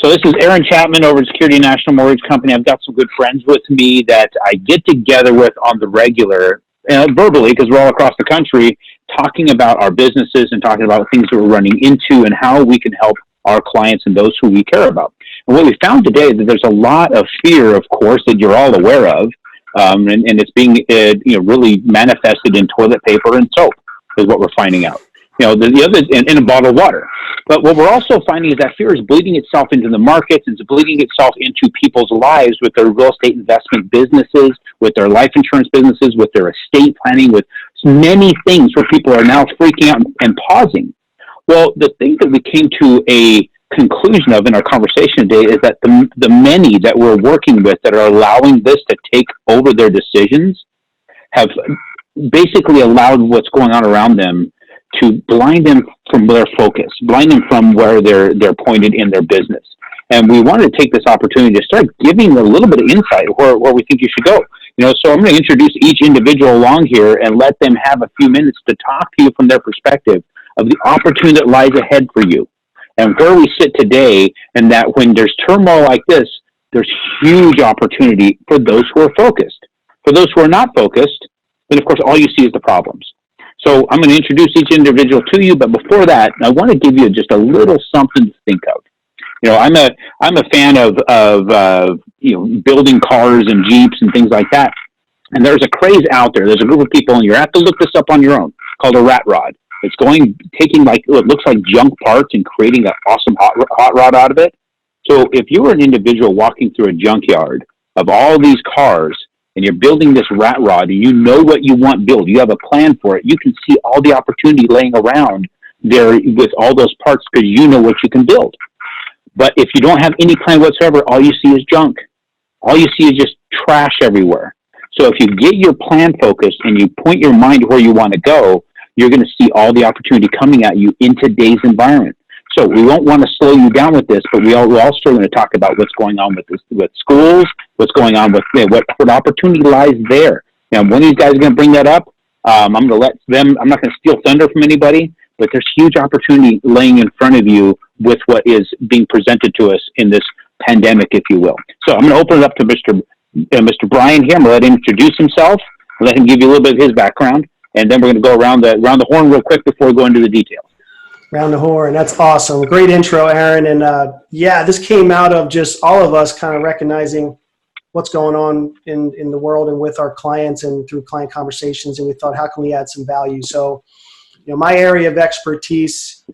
So this is Aaron Chapman over at Security National Mortgage Company. I've got some good friends with me that I get together with on the regular, verbally, because we're all across the country, talking about our businesses and talking about things that we're running into and how we can help our clients and those who we care about. And what we found today is that there's a lot of fear, of course, that you're all aware of, and it's being really manifested in toilet paper and soap is what we're finding out. The other in a bottle of water. But what we're also finding is that fear is bleeding itself into the markets, it's bleeding itself into people's lives with their real estate investment businesses, with their life insurance businesses, with their estate planning, with many things where people are now freaking out and pausing. Well, the thing that we came to a conclusion of in our conversation today is that the many that we're working with that are allowing this to take over their decisions have basically allowed what's going on around them to blind them from their focus, blind them from where they're pointed in their business. And we wanted to take this opportunity to start giving a little bit of insight where we think you should go. So I'm going to introduce each individual along here and let them have a few minutes to talk to you from their perspective of the opportunity that lies ahead for you and where we sit today, and that when there's turmoil like this, there's huge opportunity for those who are focused. For those who are not focused, then of course all you see is the problems. So I'm going to introduce each individual to you, but before that, I want to give you just a little something to think of. I'm a fan of building cars and Jeeps and things like that. And there's a craze out there. There's a group of people, and you have to look this up on your own, called a rat rod. It's taking what looks like junk parts and creating an awesome hot rod out of it. So if you were an individual walking through a junkyard of all these cars, and you're building this rat rod, and you know what you want built, you have a plan for it, you can see all the opportunity laying around there with all those parts because you know what you can build. But if you don't have any plan whatsoever, all you see is junk. All you see is just trash everywhere. So if you get your plan focused and you point your mind to where you want to go, you're going to see all the opportunity coming at you in today's environment. So we won't want to slow you down with this, but we're also going to talk about what's going on with schools, what's going on with what opportunity lies there. One of these guys is going to bring that up. I'm going to let them. I'm not going to steal thunder from anybody, but there's huge opportunity laying in front of you with what is being presented to us in this pandemic, if you will. So I'm going to open it up to Mr. Brian here. I'm going to let him introduce himself, let him give you a little bit of his background, and then we're going to go around the horn real quick before we go into the details. Round the horn. That's awesome. Great intro, Aaron. And this came out of just all of us kind of recognizing what's going on in the world and with our clients and through client conversations. And we thought, how can we add some value? So, my area of expertise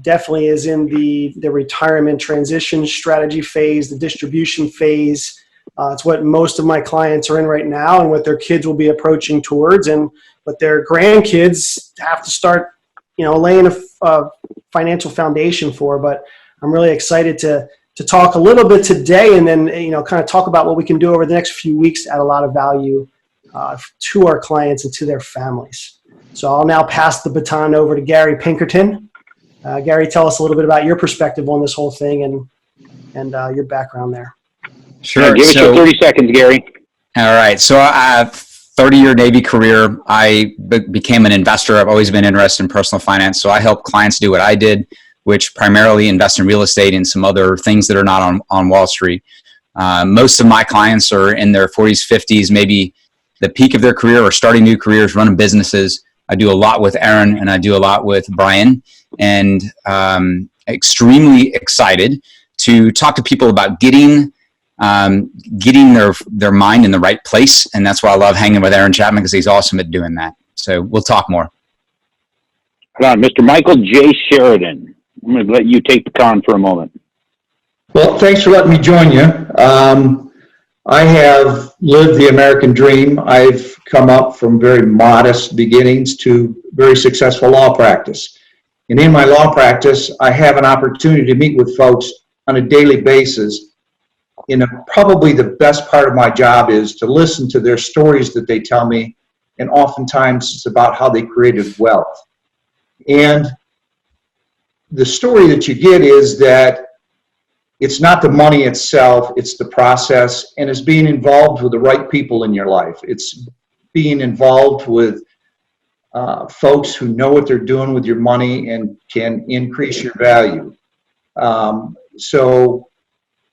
definitely is in the retirement transition strategy phase, the distribution phase. It's what most of my clients are in right now and what their kids will be approaching towards, and what their grandkids have to start laying a financial foundation for. But I'm really excited to talk a little bit today, and then kind of talk about what we can do over the next few weeks to add a lot of value to our clients and to their families. So I'll now pass the baton over to Gary Pinkerton. Gary, tell us a little bit about your perspective on this whole thing and your background there. Sure. Give us your 30 seconds, Gary. All right. So I have 30-year Navy career. I became an investor. I've always been interested in personal finance. So I help clients do what I did, which primarily invest in real estate and some other things that are not on Wall Street. Most of my clients are in their 40s, 50s, maybe the peak of their career or starting new careers, running businesses. I do a lot with Aaron and I do a lot with Brian, and extremely excited to talk to people about getting their mind in the right place. And that's why I love hanging with Aaron Chapman, because he's awesome at doing that. So we'll talk more. Hold on, Mr. Michael J. Sheridan. I'm going to let you take the con for a moment. Well, thanks for letting me join you. I have lived the American dream. I've come up from very modest beginnings to very successful law practice. And in my law practice, I have an opportunity to meet with folks on a daily basis. Probably the best part of my job is to listen to their stories that they tell me, and oftentimes it's about how they created wealth. And the story that you get is that it's not the money itself, it's the process, and it's being involved with the right people in your life. It's being involved with folks who know what they're doing with your money and can increase your value. So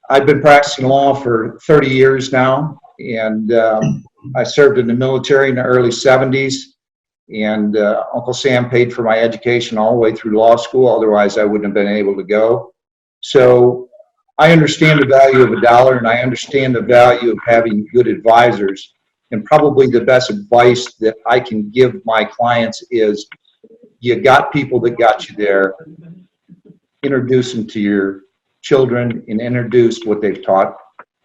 I've been practicing law for 30 years now, and I served in the military in the early 70s, and Uncle Sam paid for my education all the way through law school. Otherwise, I wouldn't have been able to go. So I understand the value of a dollar, and I understand the value of having good advisors. And probably the best advice that I can give my clients is, you got people that got you there. Introduce them to your children and introduce what they've taught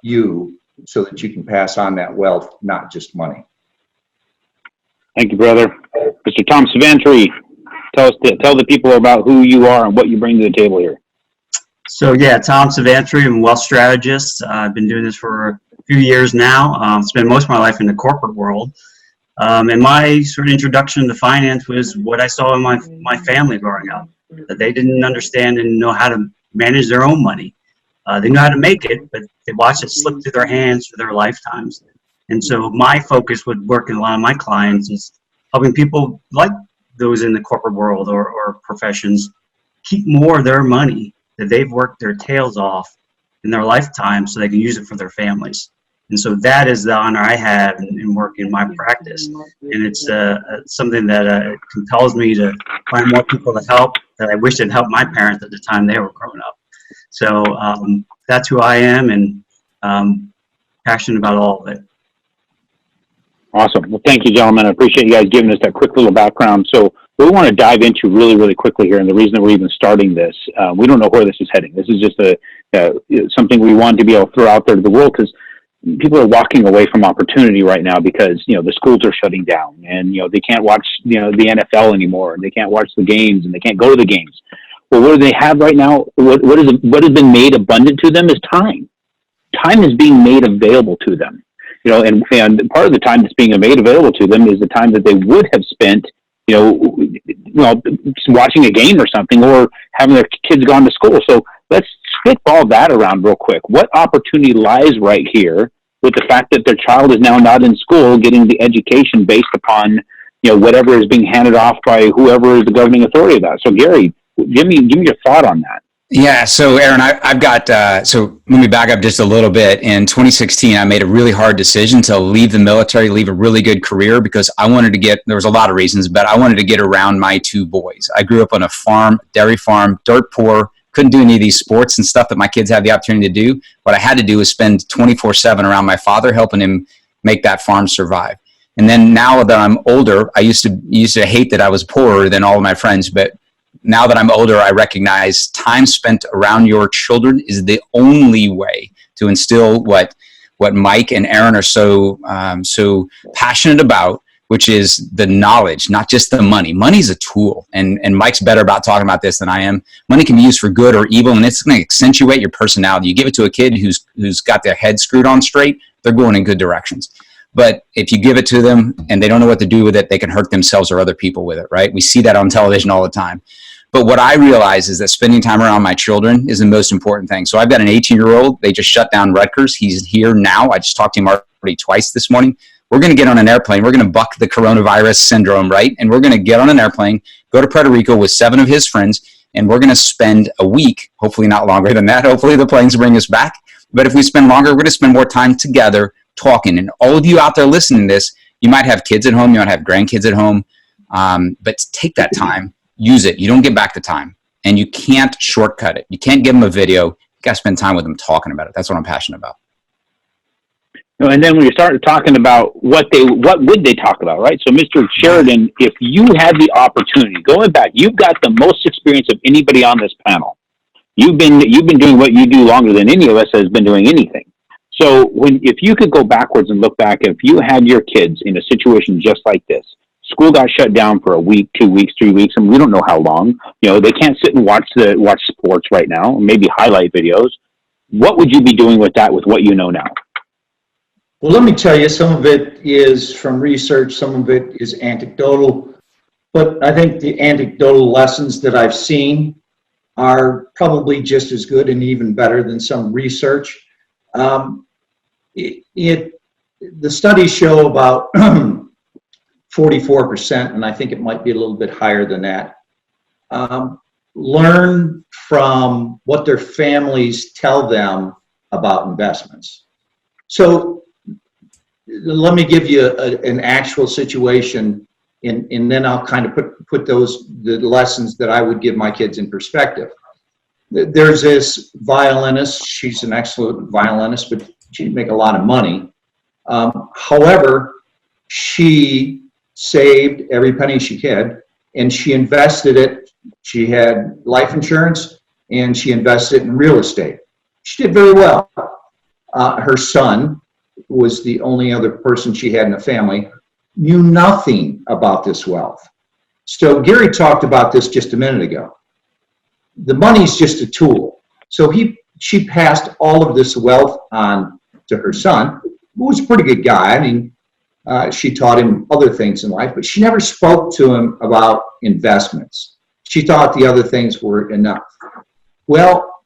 you so that you can pass on that wealth, not just money. Thank you, brother. Mr. Tom Savantry, tell the people about who you are and what you bring to the table here. So yeah, Tom Savantry, I'm a wealth strategist. I've been doing this for a few years now. Spent most of my life in the corporate world. And my sort of introduction to finance was what I saw in my family growing up, that they didn't understand and know how to manage their own money. They knew how to make it, but they watched it slip through their hands for their lifetimes. And so my focus with working a lot of my clients is helping people like those in the corporate world or professions keep more of their money that they've worked their tails off in their lifetime so they can use it for their families. And so that is the honor I have in working in my practice. And it's something that compels me to find more people to help that I wish had helped my parents at the time they were growing up. So that's who I am, and passionate about all of it. Awesome. Well, thank you, gentlemen. I appreciate you guys giving us that quick little background. So what we want to dive into really, really quickly here, and the reason that we're even starting this, we don't know where this is heading. This is just something we want to be able to throw out there to the world, because people are walking away from opportunity right now because, the schools are shutting down, and, they can't watch, the NFL anymore, and they can't watch the games, and they can't go to the games. Well, what do they have right now? What has been made abundant to them is time. Time is being made available to them. And part of the time that's being made available to them is the time that they would have spent, watching a game or something, or having their kids gone to school. So let's spitball that around real quick. What opportunity lies right here with the fact that their child is now not in school getting the education based upon, whatever is being handed off by whoever is the governing authority of that? So Gary, give me your thought on that. Yeah. So Aaron, I've got, so let me back up just a little bit. In 2016, I made a really hard decision to leave the military, leave a really good career, because I wanted to there was a lot of reasons, but I wanted to get around my two boys. I grew up on a farm, dairy farm, dirt poor, couldn't do any of these sports and stuff that my kids have the opportunity to do. What I had to do was spend 24/7 around my father, helping him make that farm survive. And then now that I'm older, I used to hate that I was poorer than all of my friends, but now that I'm older, I recognize time spent around your children is the only way to instill what Mike and Aaron are so passionate about, which is the knowledge, not just the money. Money's a tool, and Mike's better about talking about this than I am. Money can be used for good or evil, and it's going to accentuate your personality. You give it to a kid who's got their head screwed on straight, they're going in good directions. But if you give it to them and they don't know what to do with it, they can hurt themselves or other people with it, right? We see that on television all the time. But what I realize is that spending time around my children is the most important thing. So I've got an 18-year-old. They just shut down Rutgers. He's here now. I just talked to him already twice this morning. We're going to get on an airplane. We're going to buck the coronavirus syndrome, right? And we're going to get on an airplane, go to Puerto Rico with 7 of his friends, and we're going to spend a week, hopefully not longer than that. Hopefully the planes bring us back. But if we spend longer, we're going to spend more time together talking. And all of you out there listening to this, you might have kids at home. You might have grandkids at home. But take that time. Use it. You don't get back the time, and you can't shortcut it. You can't give them a video. You got to spend time with them talking about it. That's what I'm passionate about. And then when you start talking about what would they talk about, right? So Mr. Sheridan, if you had the opportunity, going back, you've got the most experience of anybody on this panel. You've been doing what you do longer than any of us has been doing anything. So if you could go backwards and look back, if you had your kids in a situation just like this, school got shut down for a week, 2 weeks, 3 weeks, and we don't know how long. They can't sit and watch sports right now, maybe highlight videos. What would you be doing with that, with what you know now? Well, let me tell you, some of it is from research, some of it is anecdotal, but I think the anecdotal lessons that I've seen are probably just as good and even better than some research. The studies show about 44%, and I think it might be a little bit higher than that, learn from what their families tell them about investments. So let me give you an actual situation, and then I'll kind of put the lessons that I would give my kids in perspective. There's this violinist. She's an excellent violinist, but she didn't make a lot of money. However, she saved every penny she could, and she invested it. She had life insurance, and she invested it in real estate. She did very well. Her son was the only other person she had in the family, knew nothing about this wealth. So Gary talked about this just a minute ago. The money's just a tool. So she passed all of this wealth on to her son, who was a pretty good guy. I mean, she taught him other things in life, but she never spoke to him about investments. She thought the other things were enough. Well,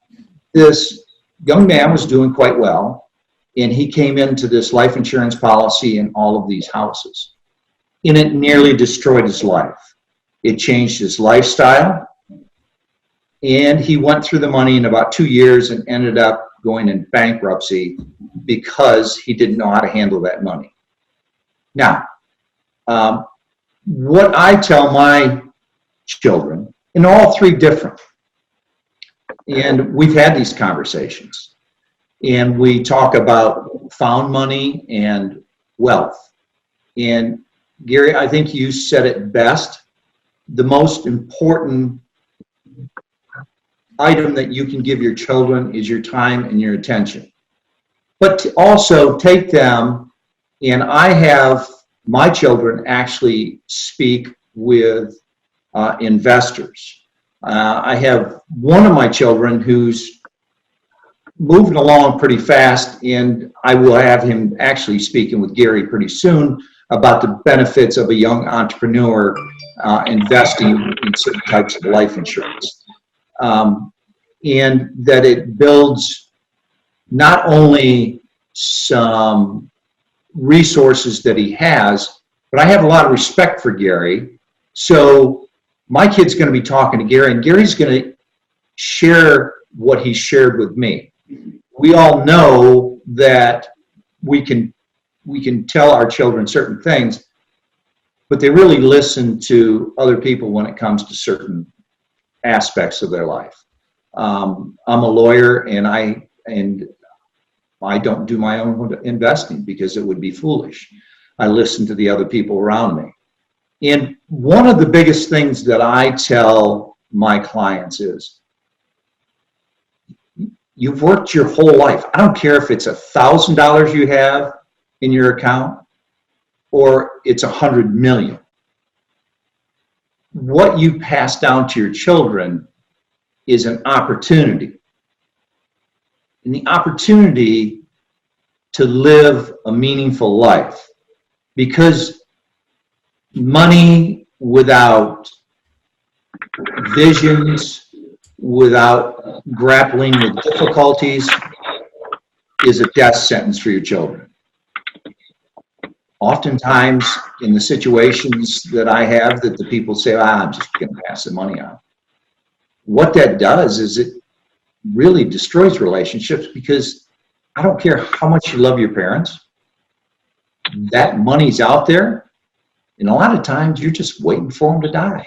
this young man was doing quite well, and he came into this life insurance policy in all of these houses, and it nearly destroyed his life. It changed his lifestyle, and he went through the money in about 2 years and ended up going in bankruptcy because he didn't know how to handle that money. Now, what I tell my children, and all three different, and we've had these conversations, and we talk about found money and wealth. And Gary, I think you said it best. The most important item that you can give your children is your time and your attention. But to also take them, and I have my children actually speak with investors. I have one of my children who's moving along pretty fast, and I will have him actually speaking with Gary pretty soon about the benefits of a young entrepreneur investing in certain types of life insurance. And that it builds not only some resources that he has, but I have a lot of respect for Gary. So my kid's going to be talking to Gary, and Gary's going to share what he shared with me. We all know that we can tell our children certain things, but they really listen to other people when it comes to certain aspects of their life. I'm a lawyer, and I don't do my own investing because it would be foolish. I listen to the other people around me. And one of the biggest things that I tell my clients is, you've worked your whole life. I don't care if it's $1,000 you have in your account or it's 100 million. What you pass down to your children is an opportunity. And the opportunity to live a meaningful life. Because money without visions, without grappling with difficulties, is a death sentence for your children. Oftentimes, in the situations that I have, that the people say, I'm just going to pass the money on. What that does is it really destroys relationships, because I don't care how much you love your parents, that money's out there, and a lot of times you're just waiting for them to die.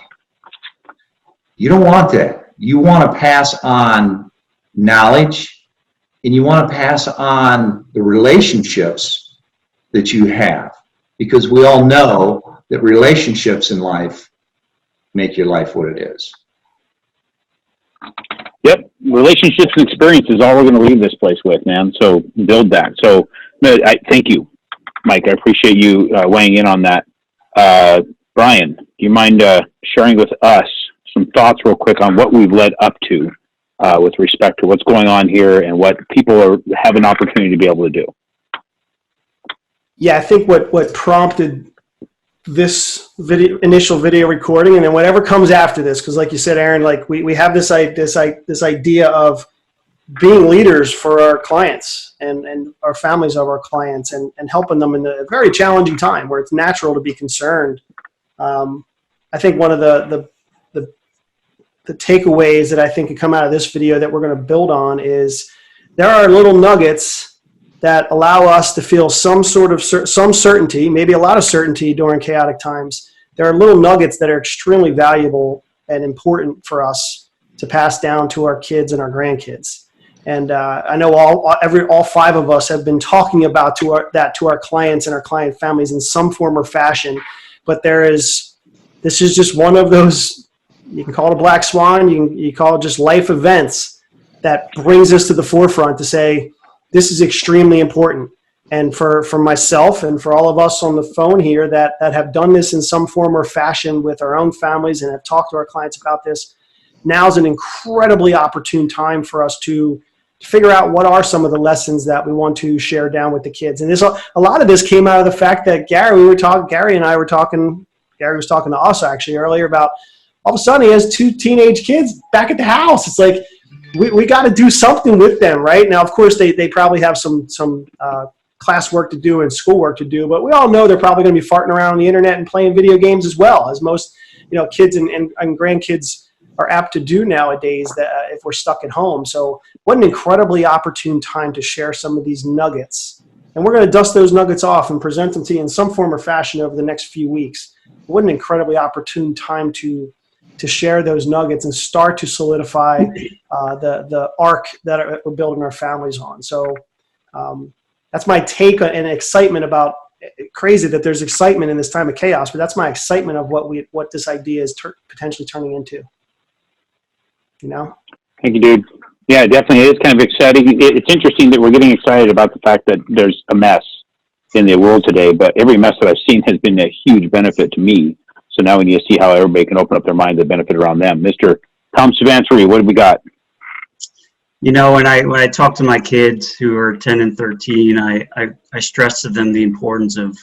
You don't want that. You want to pass on knowledge, and you want to pass on the relationships that you have, because we all know that relationships in life make your life what it is. Yep. Relationships and experience is all we're going to leave this place with, man. So build that. So I thank you, Mike. I appreciate you weighing in on that. Brian, do you mind sharing with us some thoughts real quick on what we've led up to with respect to what's going on here and what people have an opportunity to be able to do? Yeah, I think what prompted this initial video recording, and then whatever comes after this, because like you said, Aaron, like we have this idea of being leaders for our clients and our families of our clients, and helping them in a very challenging time where it's natural to be concerned. I think one of the the takeaways that I think could come out of this video that we're going to build on is there are little nuggets that allow us to feel some sort of some certainty, maybe a lot of certainty during chaotic times. There are little nuggets that are extremely valuable and important for us to pass down to our kids and our grandkids. And I know all five of us have been talking about that to our clients and our client families in some form or fashion. But this is just one of those, you can call it a black swan, you call it just life events that brings us to the forefront to say, this is extremely important. And for myself and for all of us on the phone here that have done this in some form or fashion with our own families and have talked to our clients about this, now's an incredibly opportune time for us to figure out what are some of the lessons that we want to share down with the kids. And a lot of this came out of the fact that Gary was talking to us actually earlier about all of a sudden he has 2 teenage kids back at the house. It's like, we got to do something with them, right? Now, of course, they probably have some class work to do and school work to do, but we all know they're probably going to be farting around on the internet and playing video games as well, as most kids and grandkids are apt to do nowadays if we're stuck at home. So what an incredibly opportune time to share some of these nuggets. And we're going to dust those nuggets off and present them to you in some form or fashion over the next few weeks. What an incredibly opportune time to share those nuggets and start to solidify the arc that we're building our families on. So that's my take and excitement about, crazy that there's excitement in this time of chaos, but that's my excitement of what this idea is potentially turning into. Thank you, dude. Yeah, definitely. It is kind of exciting. It's interesting that we're getting excited about the fact that there's a mess in the world today, but every mess that I've seen has been a huge benefit to me. So now we need to see how everybody can open up their mind to benefit around them. Mr. Tom Savansary, what have we got? When I talk to my kids who are 10 and 13, I stress to them the importance of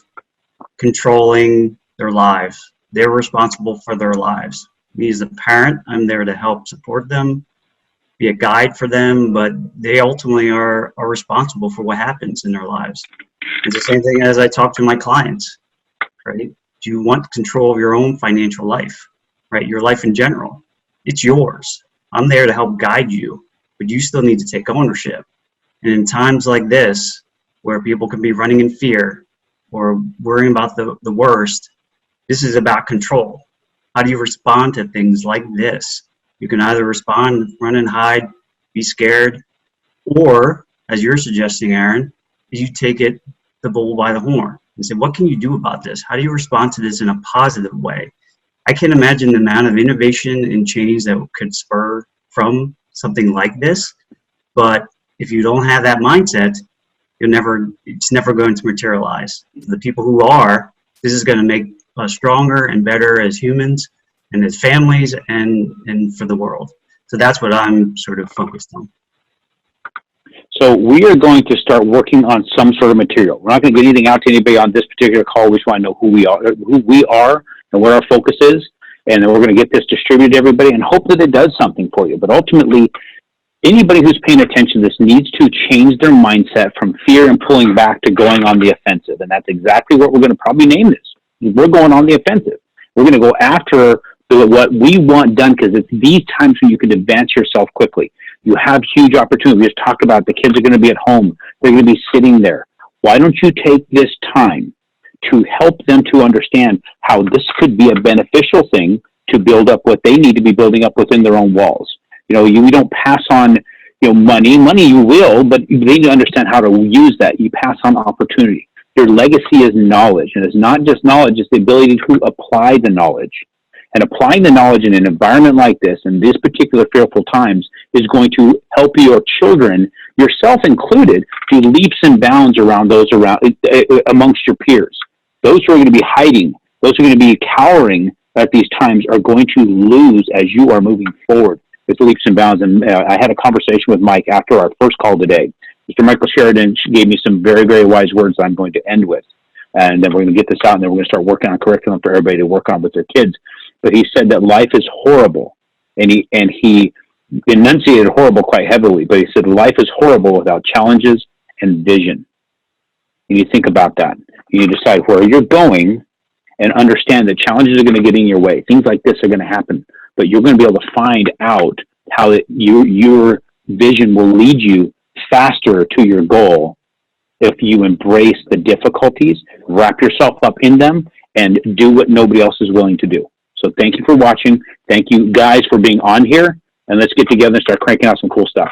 controlling their lives. They're responsible for their lives. Me as a parent, I'm there to help support them, be a guide for them, but they ultimately are responsible for what happens in their lives. It's the same thing as I talk to my clients, right? Do you want control of your own financial life, right? Your life in general. It's yours. I'm there to help guide you, but you still need to take ownership. And in times like this, where people can be running in fear or worrying about the worst, this is about control. How do you respond to things like this? You can either respond, run and hide, be scared, or, as you're suggesting, Aaron, you take the bull by the horn and say, what can you do about this? How do you respond to this in a positive way? I can imagine the amount of innovation and change that could spur from something like this, but if you don't have that mindset, it's never going to materialize. For the people who are, this is going to make us stronger and better as humans and as families and for the world. So that's what I'm sort of focused on. So we are going to start working on some sort of material. We're not going to get anything out to anybody on this particular call. We just want to know who we are and what our focus is. And then we're going to get this distributed to everybody and hope that it does something for you. But ultimately, anybody who's paying attention to this needs to change their mindset from fear and pulling back to going on the offensive. And that's exactly what we're going to probably name this. We're going on the offensive. We're going to go after what we want done, because it's these times when you can advance yourself quickly. You have huge opportunity. We just talked about the kids are going to be at home. They're going to be sitting there. Why don't you take this time to help them to understand how this could be a beneficial thing to build up what they need to be building up within their own walls? You don't pass on, money. Money you will, but you need to understand how to use that. You pass on opportunity. Your legacy is knowledge, and it's not just knowledge, it's the ability to apply the knowledge. And applying the knowledge in an environment like this, in these particular fearful times, is going to help your children, yourself included, do leaps and bounds amongst your peers. Those who are going to be hiding, those who are going to be cowering at these times are going to lose as you are moving forward with leaps and bounds. And I had a conversation with Mike after our first call today. Mr. Michael Sheridan gave me some very, very wise words that I'm going to end with. And then we're going to get this out, and then we're going to start working on curriculum for everybody to work on with their kids. But he said that life is horrible, and he enunciated horrible quite heavily, but he said life is horrible without challenges and vision. And you think about that. You decide where you're going and understand that challenges are going to get in your way. Things like this are going to happen. but you're going to be able to find out how your vision will lead you faster to your goal if you embrace the difficulties, wrap yourself up in them, and do what nobody else is willing to do. So thank you for watching. Thank you guys for being on here, and let's get together and start cranking out some cool stuff.